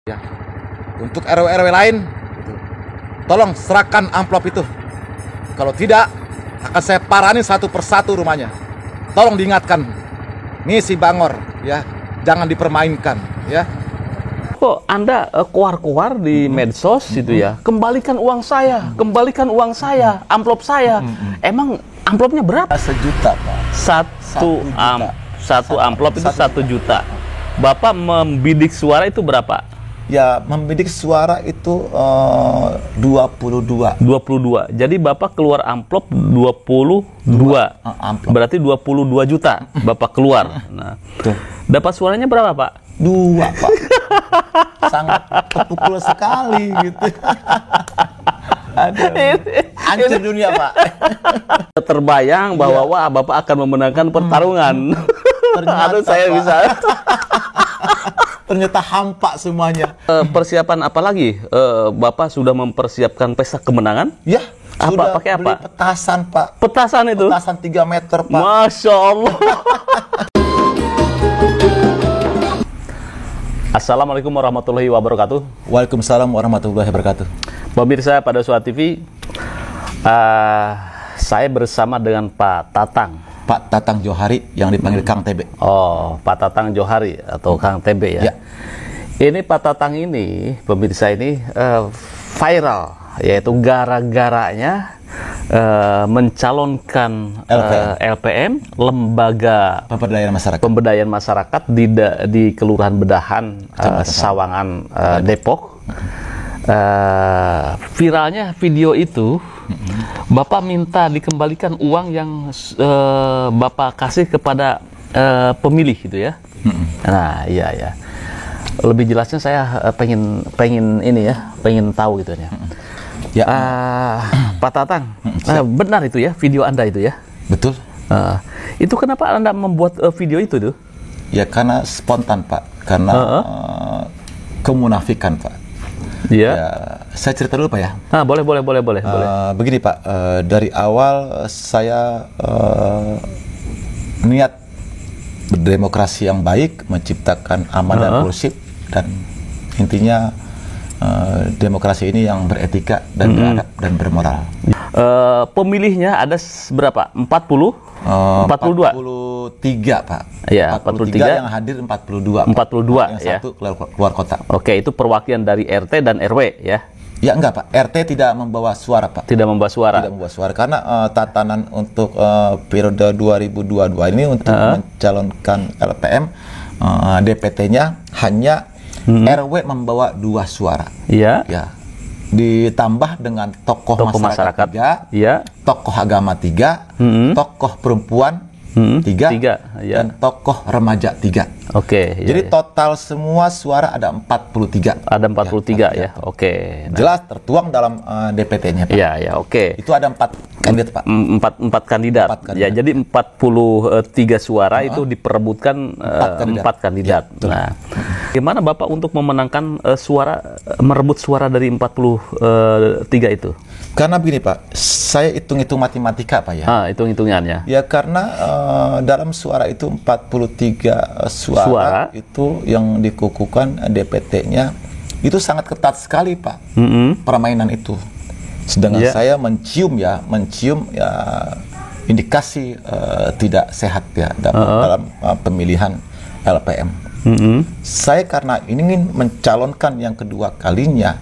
Ya. Untuk RW-RW lain, tolong serahkan amplop itu. Kalau tidak, akan saya parani satu persatu rumahnya. Tolong diingatkan, ngisi Bangor, ya, jangan dipermainkan, ya. Kok Anda keluar-keluar di medsos itu ya? Kembalikan uang saya, kembalikan uang saya, amplop saya. Emang amplopnya berapa? 1 juta, Pak. Satu amplop itu 1 juta. Bapak membidik suara itu berapa? Ya, membidik suara itu 22. 22. Jadi Bapak keluar amplop 22. Amplop. Berarti 22 juta Bapak keluar. Nah, Tuh. dapat suaranya berapa, Pak? 2, Pak. Sangat terpukul sekali gitu. Aduh. Hancur dunia, Pak. Terbayang bahwa wah Bapak akan memenangkan pertarungan. Ternyata, saya Pak, bisa. ternyata hampa semuanya. Persiapan apa lagi? Bapak sudah mempersiapkan pesta kemenangan? Ya, Apa? sudah Pakai beli apa? petasan, Pak. Petasan itu? Petasan 3 meter, Pak. Masya Allah. Assalamualaikum warahmatullahi wabarakatuh. Waalaikumsalam warahmatullahi wabarakatuh. Pemirsa pada Suara TV, saya bersama dengan Pak Tatang. Pak Tatang Johari yang dipanggil Kang TB. Oh, Pak Tatang Johari atau Kang TB ya. Ya. Ini Pak Tatang ini, pemirsa ini viral, yaitu gara-garanya mencalonkan LPM, Lembaga Pemberdayaan Masyarakat di Kelurahan Bedahan, Sawangan, Depok. Viralnya video itu, Bapak minta dikembalikan uang yang Bapak kasih kepada pemilih gitu ya. Nah, iya ya. Lebih jelasnya saya pengen ini ya, pengen tahu gitu ya. Ya. Pak Tatang, benar itu ya video Anda itu ya? Betul. Itu kenapa Anda membuat video itu tuh? Ya karena spontan, Pak. Karena kemunafikan, Pak. Iya. Ya, saya cerita dulu, Pak ya. Boleh. Begini, Pak. Dari awal saya niat berdemokrasi yang baik, menciptakan aman dan kondusif, dan intinya demokrasi ini yang beretika dan beradab dan bermoral. Pemilihnya ada berapa? 42? 43, Pak. Ya, 43 yang hadir 42. 42 yang ya. satu keluar kota. Oke, itu perwakilan dari RT dan RW ya. Ya enggak, Pak. RT tidak membawa suara, Pak. Tidak membawa suara. Tidak membawa suara karena tatanan untuk periode 2022 ini untuk mencalonkan LPM, DPT-nya hanya RW membawa 2 suara. Iya. Ya. Ditambah dengan tokoh masyarakat 3, ya. tokoh agama 3, tokoh perempuan 3, ya. dan tokoh remaja 3. Oke. Jadi total semua suara ada 43. Ada 43 ya. Oke. Jelas tertuang dalam DPT-nya, Pak. Iya, oke. Itu ada 4 kandidat, Pak. 4 kandidat. Ya, jadi 43 suara itu diperebutkan 4 kandidat. Ya, nah, gimana Bapak untuk memenangkan merebut suara dari 43 itu? Karena begini, Pak, saya hitung-hitung matematika, Pak ya. Hitung-hitungannya. Ya karena dalam suara itu 43 suara itu yang dikukuhkan DPT-nya itu sangat ketat sekali, Pak. Permainan itu. Sedangkan saya mencium indikasi tidak sehat ya dalam pemilihan LPM. Saya karena ingin mencalonkan yang kedua kalinya,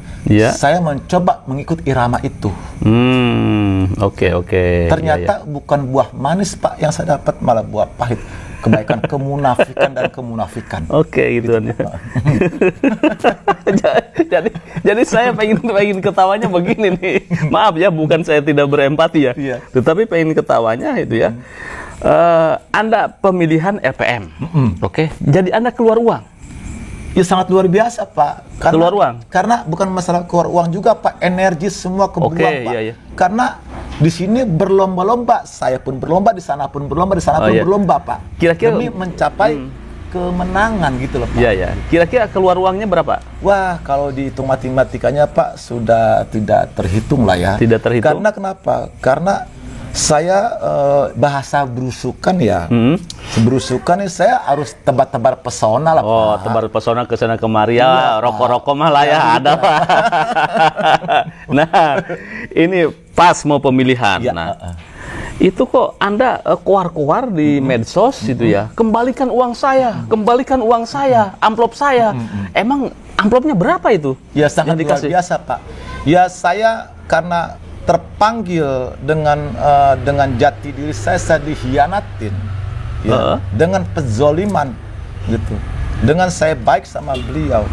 saya mencoba mengikut irama itu. Oke. Ternyata bukan buah manis, Pak, yang saya dapat, malah buah pahit. Kebaikan kemunafikan dan kemunafikan. Oke, gitu. jadi saya pengen ketawanya begini nih. Maaf ya, bukan saya tidak berempati ya. Iya. Tetapi pengen ketawanya itu ya. Anda pemilihan LPM. Oke. Jadi Anda keluar uang. Ya sangat luar biasa, Pak. Keluar uang? Karena bukan masalah keluar uang juga, Pak. Energi semua kebuang, Pak. Iya. Karena di sini berlomba-lomba, saya pun berlomba, di sana pun berlomba, di sana pun berlomba, Pak. Kira-kira demi mencapai kemenangan gitu loh, Pak. Iya. Kira-kira keluar uangnya berapa? Wah, kalau dihitung matematikanya, Pak, sudah tidak terhitung lah ya. Tidak terhitung? Karena kenapa? Karena Saya bahasa berusukan ya. Berusukan ini saya harus tebar-tebar pesona lah, Oh, Pak. tebar pesona ke sana kemari Iya, ya, rokok-rokok mah lah ya, Ya, ada Pak. Nah, ini pas mau pemilihan. Ya, Nah, itu kok Anda keluar-keluar di medsos gitu ya. Kembalikan uang saya, kembalikan uang saya, amplop saya. Emang amplopnya berapa itu? Ya sangat yang luar dikasih? biasa, Pak. Ya saya karena terpanggil dengan jati diri saya dihianatin, ya, dengan pezoliman gitu. Dengan saya baik sama beliau,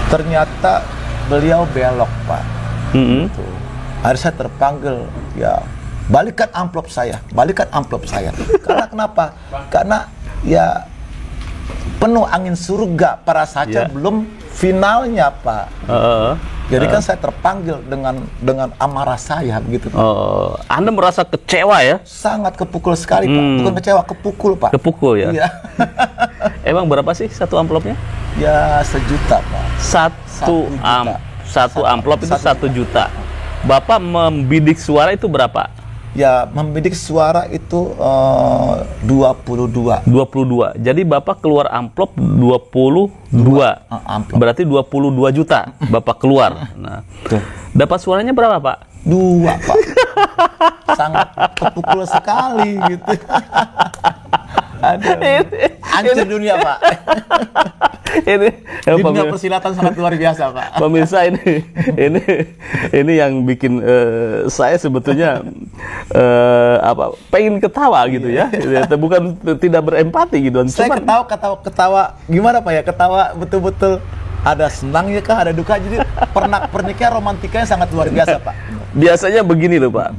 ternyata beliau belok, Pak. Gitu. Akhirnya saya terpanggil, ya balikan amplop saya, balikan amplop saya. Karena kenapa? Karena ya penuh angin surga para saja belum finalnya, Pak. Jadi kan saya terpanggil dengan amarah saya begitu, Pak. Anda merasa kecewa ya? Sangat kepukul sekali, Pak. Bukan kecewa, kepukul, Pak. Kepukul ya? Iya. Emang berapa sih satu amplopnya? Ya 1 juta, Pak. Satu amplop itu 1 juta. Bapak membidik suara itu berapa? Ya membidik suara itu 22. 22. Jadi Bapak keluar amplop 22. Amplop. Berarti 22 juta Bapak keluar. Nah, dapat suaranya berapa, Pak? 2, Pak. Sangat kepukul sekali gitu. Aduh. Hancur dunia, Pak. Ini Dunia persilatan sangat luar biasa, Pak. pemirsa, ini yang bikin saya sebetulnya pengen ketawa gitu ya. Bukan tidak berempati gitu. Saya ketawa gimana, Pak ya? Ketawa betul-betul ada senangnya kah, ada duka. Jadi pernikahan romantikanya sangat luar biasa, Pak. Biasanya begini loh, Pak.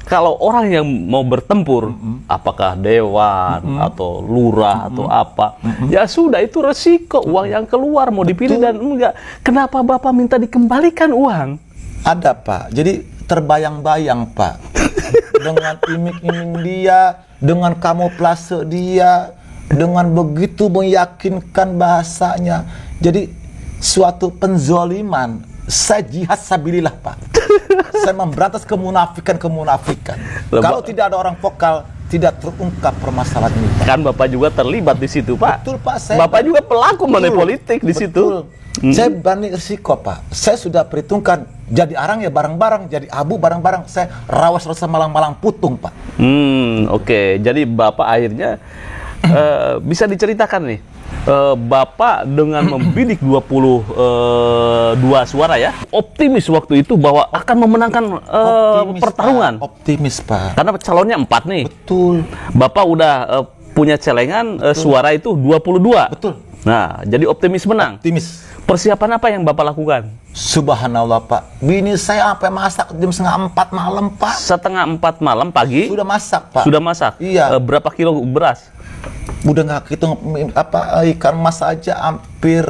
Kalau orang yang mau bertempur, apakah dewan atau lurah atau apa, ya sudah, itu resiko uang yang keluar mau dipilih dan enggak. Kenapa Bapak minta dikembalikan uang? Ada, Pak. Jadi terbayang-bayang, Pak. Dengan iming-iming dia, dengan kamuflase dia, dengan begitu meyakinkan bahasanya. Jadi suatu penzoliman. Saya jihad sabilillah, Pak. Saya memberantas kemunafikan. Kalau tidak ada orang vokal, tidak terungkap permasalahan ini, Pak. Kan Bapak juga terlibat di situ, Pak. Betul, Pak. Bapak juga pelaku money politik di situ. Saya berani risiko, Pak. Saya sudah perhitungkan, jadi arang ya barang-barang, jadi abu barang-barang. Saya rawas rasa malang-malang putung, Pak. Oke. Jadi Bapak akhirnya bisa diceritakan nih. Bapak dengan membidik 22 suara ya, optimis waktu itu bahwa akan memenangkan pertarungan. Pak. Optimis, Pak. Karena calonnya 4 nih. Betul. Bapak udah punya celengan suara itu 22. Betul. Nah, jadi optimis menang. Optimis. Persiapan apa yang Bapak lakukan? Subhanallah, Pak. Bini saya sampai masak jam 3:30 malam, Pak. 3:30 malam pagi. Sudah masak, Pak. Sudah masak. Iya. Berapa kilo beras? Udah nggak hitung ikan mas aja hampir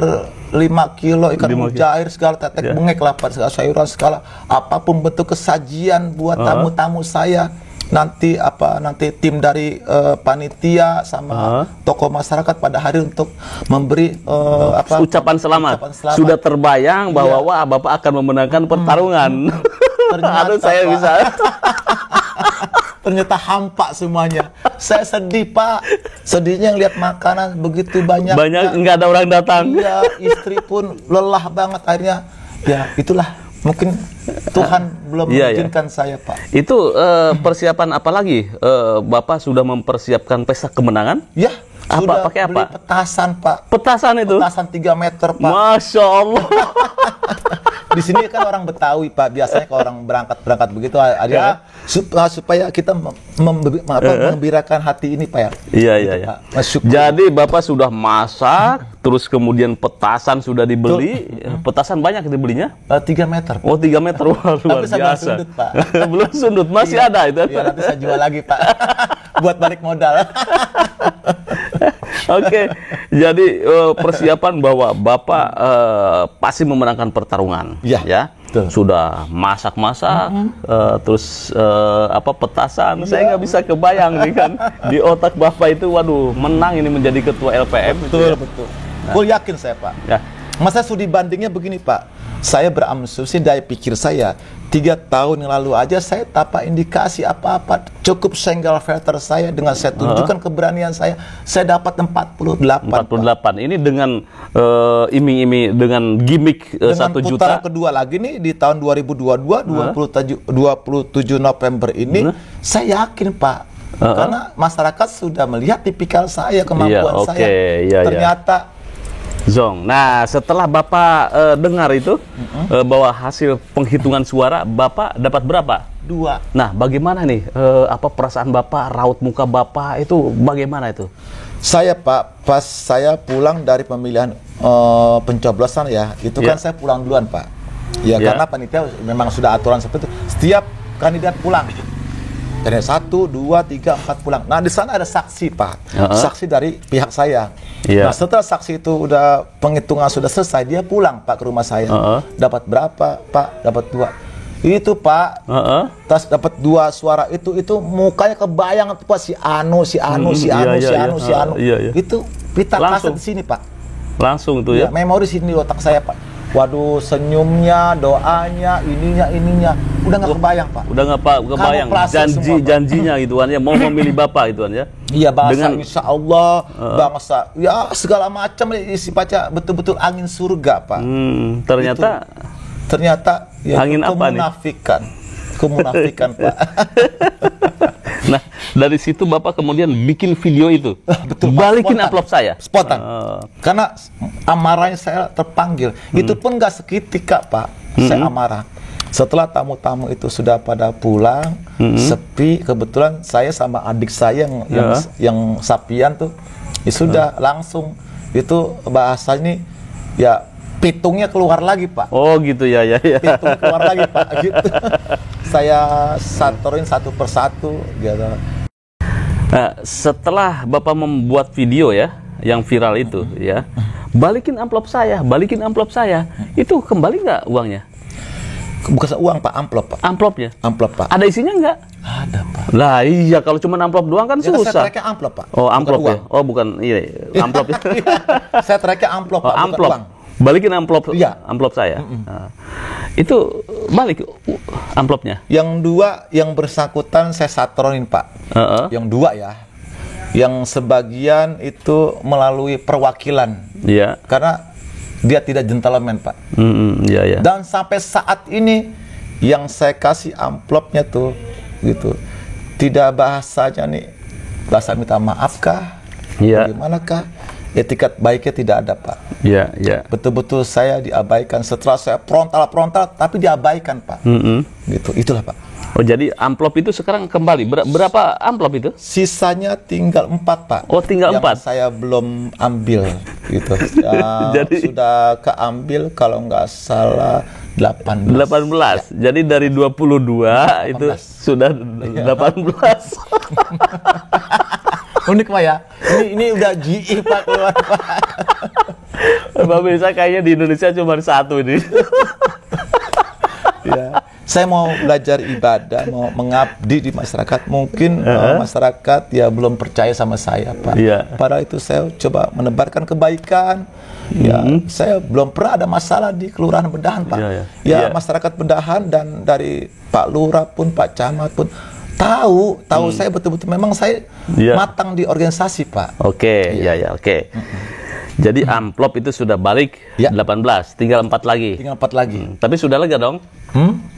5 kilo, ikan mujair segala, tetek bengek lah, Pak, segala sayuran segala, apapun bentuk kesajian buat tamu-tamu saya. Nanti tim dari panitia sama tokoh masyarakat pada hari untuk memberi ucapan selamat. Sudah terbayang bahwa wah, Bapak akan memenangkan pertarungan. Ternyata saya Pak, bisa. ternyata hampa semuanya. Saya sedih, Pak. Sedihnya ngeliat makanan begitu banyak. Nggak ada orang datang. Iya, istri pun lelah banget akhirnya. Ya, itulah. Mungkin Tuhan belum mengizinkan saya, Pak. Itu persiapan apa lagi? Bapak sudah mempersiapkan pesta kemenangan? Ya, sudah pakai apa? Beli petasan, Pak. Petasan itu? Petasan 3 meter, Pak. Masya Allah. Di sini kan orang Betawi, Pak. Biasanya kalau orang berangkat begitu ada supaya kita membirakan hati ini, Pak ya. Iya. Jadi Bapak sudah masak, terus kemudian petasan sudah dibeli. Petasan banyak dibelinya? 3 meter. Oh, 3 meter. Wah, luar biasa. Belum sundut, Pak. Belum sundut, masih ada itu. Iya, nanti saya jual lagi, Pak. Buat balik modal. Oke, jadi persiapan bahwa Bapak pasti memenangkan pertarungan, ya. Betul. Sudah masak-masak, terus petasan. Saya nggak bisa kebayang nih kan di otak Bapak itu, waduh, menang ini menjadi ketua LPM. Betul. Gue yakin saya, Pak. Ya. Masa studi bandingnya begini Pak, saya berasumsi dari pikir saya 3 tahun yang lalu aja saya tanpa indikasi apa-apa, cukup single filter saya dengan saya tunjukkan keberanian saya dapat 48. 48. Ini dengan iming-iming dengan gimmick Dengan 1 juta. putaran kedua lagi nih di tahun 2022 27 November ini saya yakin Pak, karena masyarakat sudah melihat tipikal saya, kemampuan saya. Ternyata Zong. Nah, setelah Bapak dengar itu bahwa hasil penghitungan suara Bapak dapat berapa? 2. Nah, bagaimana nih apa perasaan Bapak, raut muka Bapak itu bagaimana itu? Saya Pak, pas saya pulang dari pemilihan pencoblosan ya, itu kan saya pulang duluan Pak. Ya, karena panitia memang sudah aturan seperti itu. Setiap kandidat pulang. Jadi 1, 2, 3, 4 pulang. Nah, di sana ada saksi Pak, saksi dari pihak saya. Nah, setelah saksi itu udah penghitungan sudah selesai, dia pulang Pak ke rumah saya. Dapat berapa Pak? Dapat 2. Itu Pak, tas dapat 2 suara itu mukanya kebayang tuh Pak, si Anu. Itu pita kasat di sini Pak. Langsung tuh ya. Memori sini di otak saya Pak. Waduh, senyumnya, doanya, ininya, udah nggak kebayang Pak. Udah nggak kebayang, janjinya gitu kan ya, mau memilih Bapak gitu kan ya. Iya, bahasa insya Allah, bangsa, ya segala macam isi baca betul-betul angin surga Pak. Ternyata ya, angin apa nih? Kemunafikan Pak. Nah, dari situ Bapak kemudian bikin video itu. Betul, balikin spontan. amplop saya. Spontan. Karena amarahnya saya terpanggil. Itu pun nggak seketika Pak. Saya amarah. Setelah tamu-tamu itu sudah pada pulang, sepi, kebetulan saya sama adik saya yang Sapian tuh, ya sudah langsung itu bahasanya ya pitungnya keluar lagi Pak. Oh gitu ya. Pitung keluar lagi Pak. Gitu. Saya satorin satu persatu gitu. Nah, setelah Bapak membuat video ya yang viral itu ya, balikin amplop saya, itu kembali nggak uangnya? Bukan uang Pak, amplop Pak. Amplopnya? Amplop Pak. Ada isinya nggak? Ada Pak. Lah iya, kalau cuma amplop doang kan Ya, susah. saya tracknya amplop Pak. Oh amplop bukan ya? Oh bukan, iya amplop ya. Saya tracknya amplop Pak, amplop. bukan uang. Balikin amplop, Iya. amplop saya. Nah, itu balik amplopnya. Yang 2 yang bersangkutan saya satorin Pak. Yang 2 ya. Yang sebagian itu melalui perwakilan. Iya. Karena dia tidak gentleman Pak. Iya. Dan sampai saat ini yang saya kasih amplopnya tuh gitu. Tidak bahasanya nih bahasa minta maaf kah? Iya. Bagaimanakah? Etikat baiknya tidak ada Pak. Iya. Betul-betul saya diabaikan. Setelah saya frontal tapi diabaikan Pak. Gitu, itulah Pak. Oh jadi amplop itu sekarang kembali berapa amplop itu? Sisanya tinggal 4 Pak. Oh tinggal 4. Yang saya belum ambil gitu. Jadi sudah keambil kalau nggak salah 18. 18. Ya. Jadi dari 22 itu sudah 18. Unik Pak ya. Ini udah GI Pak keluar Pak. Bapak bisa kayaknya di Indonesia cuma 1 ini. Ya. Saya mau belajar ibadah, mau mengabdi di masyarakat. Mungkin masyarakat ya belum percaya sama saya Pak. Padahal itu saya coba menebarkan kebaikan. Ya, saya belum pernah ada masalah di Kelurahan Bedahan Pak. Masyarakat Bedahan dan dari Pak Lurah pun, Pak Camat pun tahu saya betul-betul memang saya matang di organisasi Pak. Oke. Jadi amplop itu sudah balik 18, tinggal 4 lagi. Tapi sudah lega dong?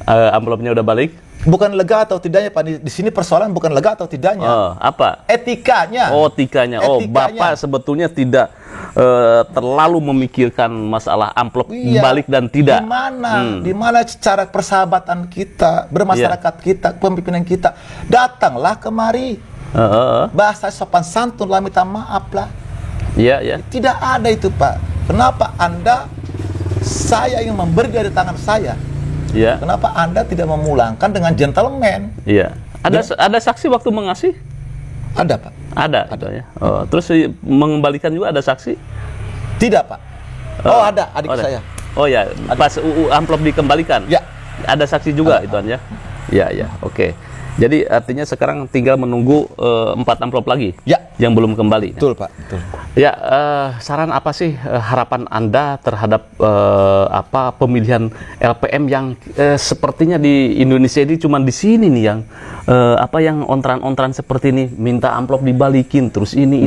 Amplopnya udah balik? Bukan lega atau tidaknya Pak, di sini persoalan bukan lega atau tidaknya. Apa? Etikanya. Oh, etikanya. Oh, Bapak sebetulnya tidak terlalu memikirkan masalah amplop balik dan tidak. Di mana cara persahabatan kita, bermasyarakat kita, pemimpinan kita, datanglah kemari. Bahasa sopan santun lah, minta maaf lah. Iya. Tidak ada itu Pak. Kenapa Anda, saya yang memberi dari tangan saya. Kenapa Anda tidak memulangkan dengan gentleman? Iya. Ada saksi waktu mengasih? Ada Pak. Ada. Ya. Oh, terus mengembalikan juga ada saksi? Tidak Pak. Ada adik saya. Oh ya, pas amplop dikembalikan? Ya. Ada saksi juga itu ya? Iya. Oke. Jadi artinya sekarang tinggal menunggu 4 amplop lagi Ya. yang belum kembali. Betul Pak, betul. Ya, saran apa sih harapan Anda terhadap pemilihan LPM yang sepertinya di Indonesia ini cuma di sini nih yang yang ontran-ontran seperti ini, minta amplop dibalikin, terus ini.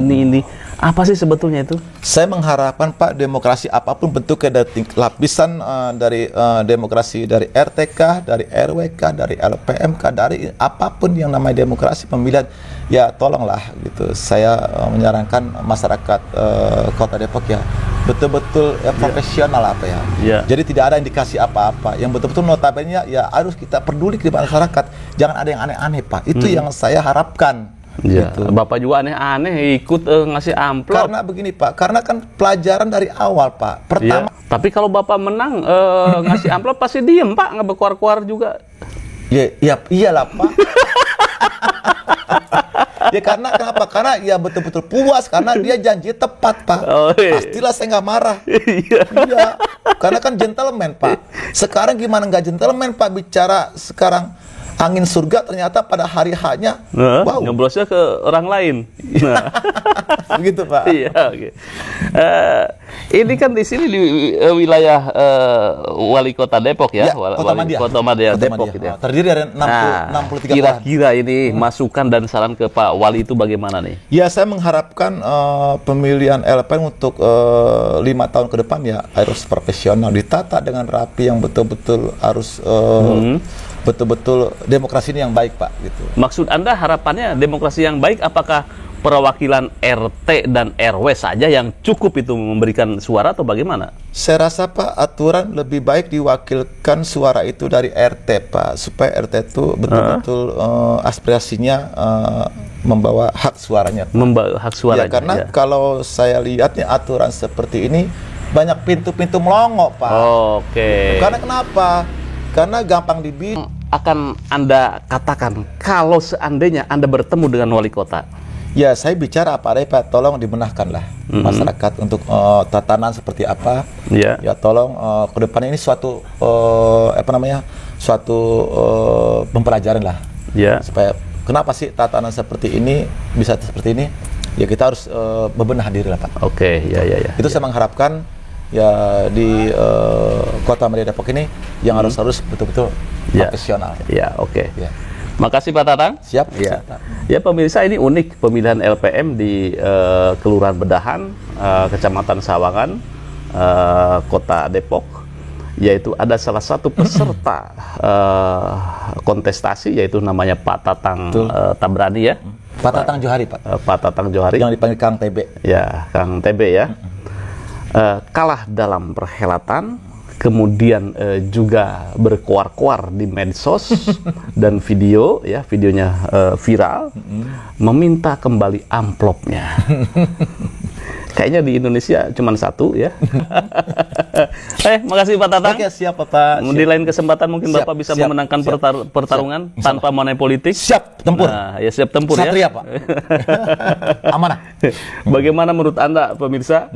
Apa sih sebetulnya itu? Saya mengharapkan Pak, demokrasi apapun bentuknya dari lapisan dari demokrasi dari RTK, dari RWK, dari LPMK, dari apapun yang namanya demokrasi pemilihan, ya tolonglah gitu. Saya menyarankan masyarakat Kota Depok ya betul-betul profesional Yeah. Jadi tidak ada indikasi apa-apa. Yang betul-betul notabene ya harus kita peduli di masyarakat. Jangan ada yang aneh-aneh Pak. Itu yang saya harapkan. Ya, Gitu. Bapak juga aneh-aneh ikut ngasih amplop. Karena begini Pak, karena kan pelajaran dari awal Pak. Pertama, Ya, tapi kalau Bapak menang ngasih amplop pasti diem Pak, nggak berkuar-kuar juga. ya iyalah Pak. Ya karena kenapa? Karena ya betul-betul puas karena dia janji tepat Pak. Oh, iya. Pastilah saya nggak marah. Iya. Iya, karena kan gentleman Pak. Sekarang gimana nggak gentleman Pak bicara sekarang angin surga ternyata pada hari hanya wow. Ngeblosnya ke orang lain. Nah. Begitu Pak. Iya, oke. Ini kan di sini di wilayah Wali Kota Depok ya, Ya, Kota Madia. Kota Madia Depok Madia. gitu ya. Terdiri dari 63 kelurahan. Kira-kira ini masukan dan saran ke Pak Wali itu bagaimana nih? Ya saya mengharapkan pemilihan LPM untuk 5 tahun ke depan ya harus profesional, ditata dengan rapi, yang betul-betul harus betul-betul demokrasi ini yang baik Pak gitu. Maksud Anda harapannya demokrasi yang baik, apakah perwakilan RT dan RW saja yang cukup itu memberikan suara atau bagaimana? Saya rasa Pak aturan lebih baik diwakilkan suara itu dari RT Pak, supaya RT itu betul-betul aspirasinya membawa hak suaranya Pak. Membawa hak suaranya. Ya karena ya. kalau saya lihatnya aturan seperti ini banyak pintu-pintu melongo Pak. Oke. Karena kenapa? Karena gampang dibikin. Akan Anda katakan kalau seandainya Anda bertemu dengan wali kota? Ya saya bicara apa adanya Pak, tolong dibenahkanlah masyarakat untuk tatanan seperti apa. Ya. Ya tolong ke depan ini suatu suatu pembelajaran lah. Ya. Supaya kenapa sih tatanan seperti ini bisa seperti ini? Ya kita harus bebenah diri lah Pak. Oke, ya. Itu saya mengharapkan ya di Kota Madia Depok ini yang harus betul-betul profesional. Ya, oke. Ya. Makasih Pak Tatang. Siap. Ya. Ya pemirsa, ini unik pemilihan LPM di Kelurahan Bedahan, Kecamatan Sawangan, Kota Depok, yaitu ada salah satu peserta kontestasi yaitu namanya Pak Tatang Tabrani ya. Pak Tatang Johari Pak. Pak Tatang Johari. Yang dipanggil Kang TB. Ya, Kang TB ya. Kalah dalam perhelatan, kemudian juga berkuar-kuar di medsos dan videonya viral, meminta kembali amplopnya. Kayaknya di Indonesia cuma satu ya. Makasih Pak Tatang. Oke, siap Bapak. Di lain kesempatan mungkin Bapak bisa memenangkan pertarungan tanpa money politik. Siap tempur. Nah, ya siap tempur Satria, ya. Pak. Amanah. Bagaimana menurut Anda pemirsa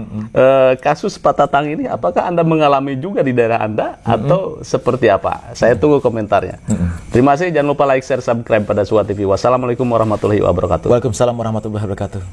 kasus Pak Tatang ini? Apakah Anda mengalami juga di daerah Anda atau seperti apa? Saya tunggu komentarnya. Terima kasih. Jangan lupa like, share, subscribe pada Suara TV. Wassalamualaikum warahmatullahi wabarakatuh. Waalaikumsalam warahmatullahi wabarakatuh.